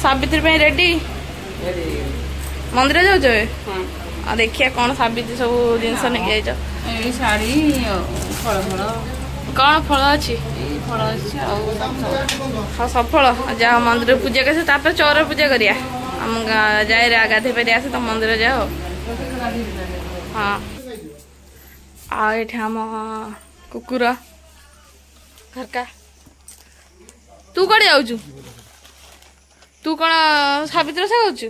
Savitri ready मंदिर जाऊ देखिए कौन सावित्री सब जिनस नहीं शाढ़ी फल फल कौन फल अच्छी फल अच्छी हाँ सब फल जाओ मंदिर पूजा कर चौर पूजा करिया हम जाए गाधे पाधे आसे तो मंदिर जाओ हाँ आम कुकुर घर का तू कड़े जाऊ तू कौन सावित्री से कौचु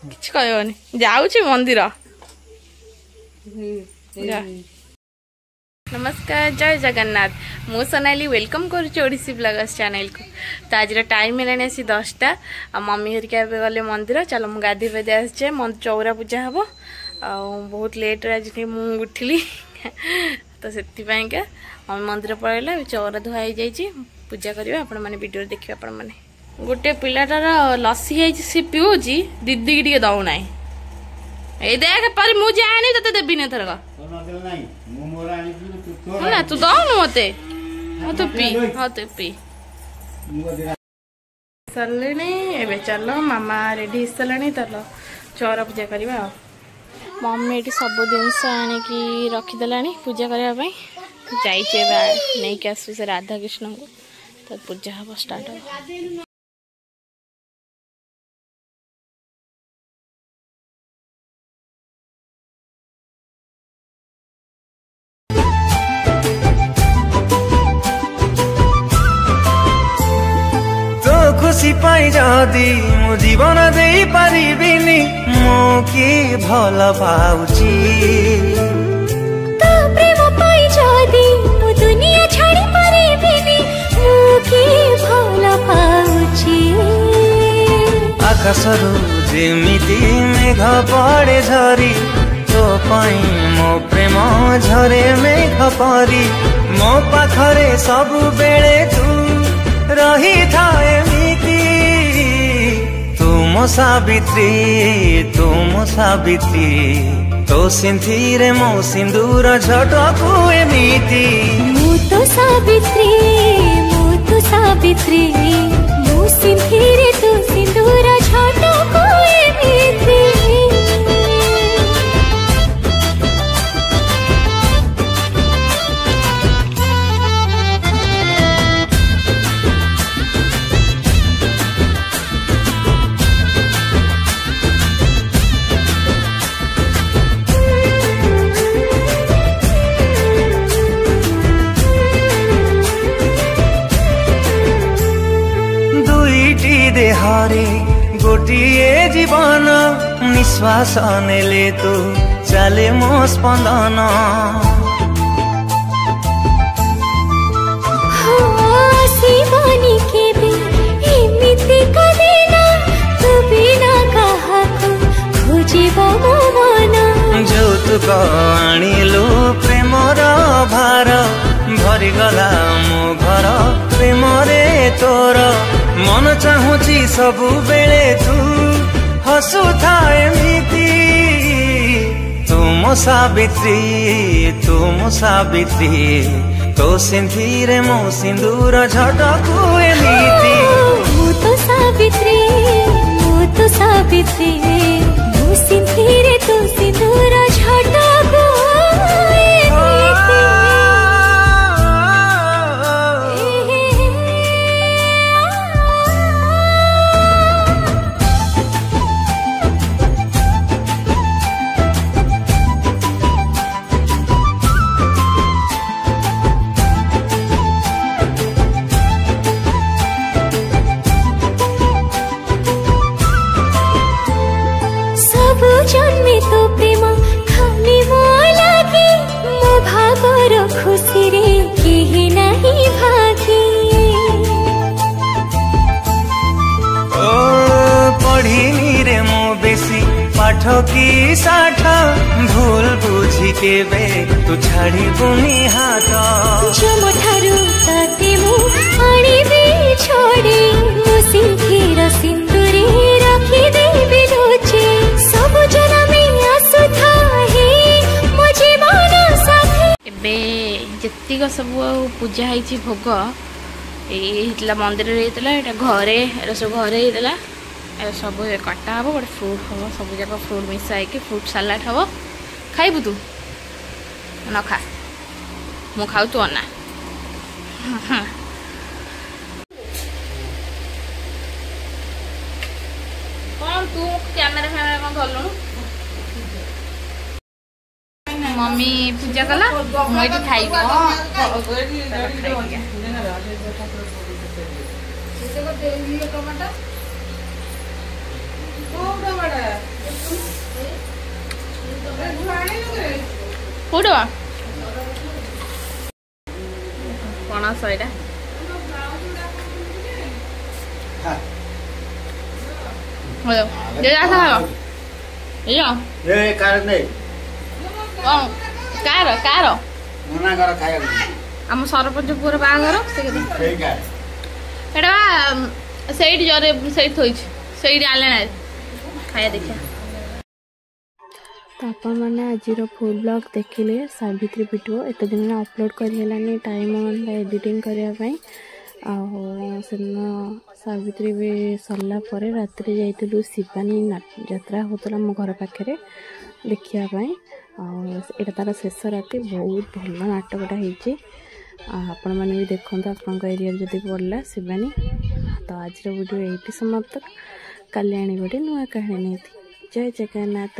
किछ कहनी जाऊँ मंदिर नमस्कार जय जगन्नाथ मु सोनाली वेलकम करुच्ची ब्लॉगर्स चैनल को। तो आज टाइम है 10टा मम्मी हरिका गले मंदिर चलो मुझे गाधे पाधे आसे चौरा पूजा हम बहुत लेट आज उठिली तो से मम्मी मंदिर पलैला चौरा धुआई जाइए पूजा करवा आपण मैंने वीडियो देखिए आपण मैंने गोटे पिलाटार लसी है सी पिऊची दीदी की टे दौना ए देख पर मुझे आनी तो देवी न थरक ना तू दौनु मते तो पी हाँ तो पी सरले ए चलो मामा रेडी सरले चलो चौरा पूजा करवा मम्मी ये सब जिनस आणिकी रखीदेला पूजा करने जाइए नहीं कि आसु से राधा कृष्ण को तो पूजा हम स्टार्ट हो खुशी पाई जदि मो जीवन दे पारिबिनी मो कि भल पाउची तो प्रेम पाई जदि मो दुनिया छाड़ी पारिबिनी मो कि भल पाउची आकाशरू जेमिति मेघ पड़े झरी तो पाई मो प्रेम झरे मेघ परी मो पाखरे सब बेले तू रही थाए तुम सावित्री तो सिंथीरे मो सिंदूर झटकू एमिति मु तो सावित्री मो सिंथीरे तो सिंदूर झटकू एमिति देहारे गोटिए जीवन निश्वास नेले तो चले मो स्पंदन शिवानी के भी एमिति कदेना तू बिना कहा को खोजिबो मो मन যৌতুক আনিলু প্রেমর ভার ভরি গলা মো ঘর প্রেমরে তোর मन चाहूची सबु बेले तू हसु था एमिति तुम सावित्री तो सिंथीरे मो सिंदूर झटकू एमिति मु तो सावित्री मो सिंथीरे तो सिंदूर झटकू जन्मे तो प्रेम खाली मो लागे मो भागर खुशी रे केही नहीं भागी ओ पढ़िनी रे मो बेसी पाठ की साठ भूल बुझी के बे तू छाड़ी बुनी हाथ जम ठारू ताते मु आनिबे छोड़ी मो सिंथीर सिंदूरी रखी देबे लोचे सब जना में आसु था हे मो जीवन साथी एबे जत्तिक सब पूजा है भोग ये मंदिर ये घरे ये सब घरे होता सब कटा हम गोटे फ्रुट हम सब जाक फ्रुट मिसाई फ्रुट सालाड हम खाइबु तू न खा मु खाऊ तू अना कौन तू कैमेरा फैमेरा कौन धरलु मम्मी पूजा कला मुझे खाइब कौट पणस यहाँ कार कार आम सरपंच पुअर बाहागर से जरे से आले ना खाया देखिया तो आप मैंने आज फुल ब्लॉग देखिले सावित्री वीडियो एत दिन अपलोड करनी टाइम एडिटिंग करने सावित्री भी सरला रात जाइलु शिवानी यात्रा होता मो घर पाखे देखापी यहाँ तार शेष राति बहुत भल नाटकटा होती आपण मैंने भी देखते आप एरिया जब पड़ा शिवानी तो आज वीडियो ये समाप्त काली आनी गोटे नुआ कहानी नहीं जय जगन्नाथ।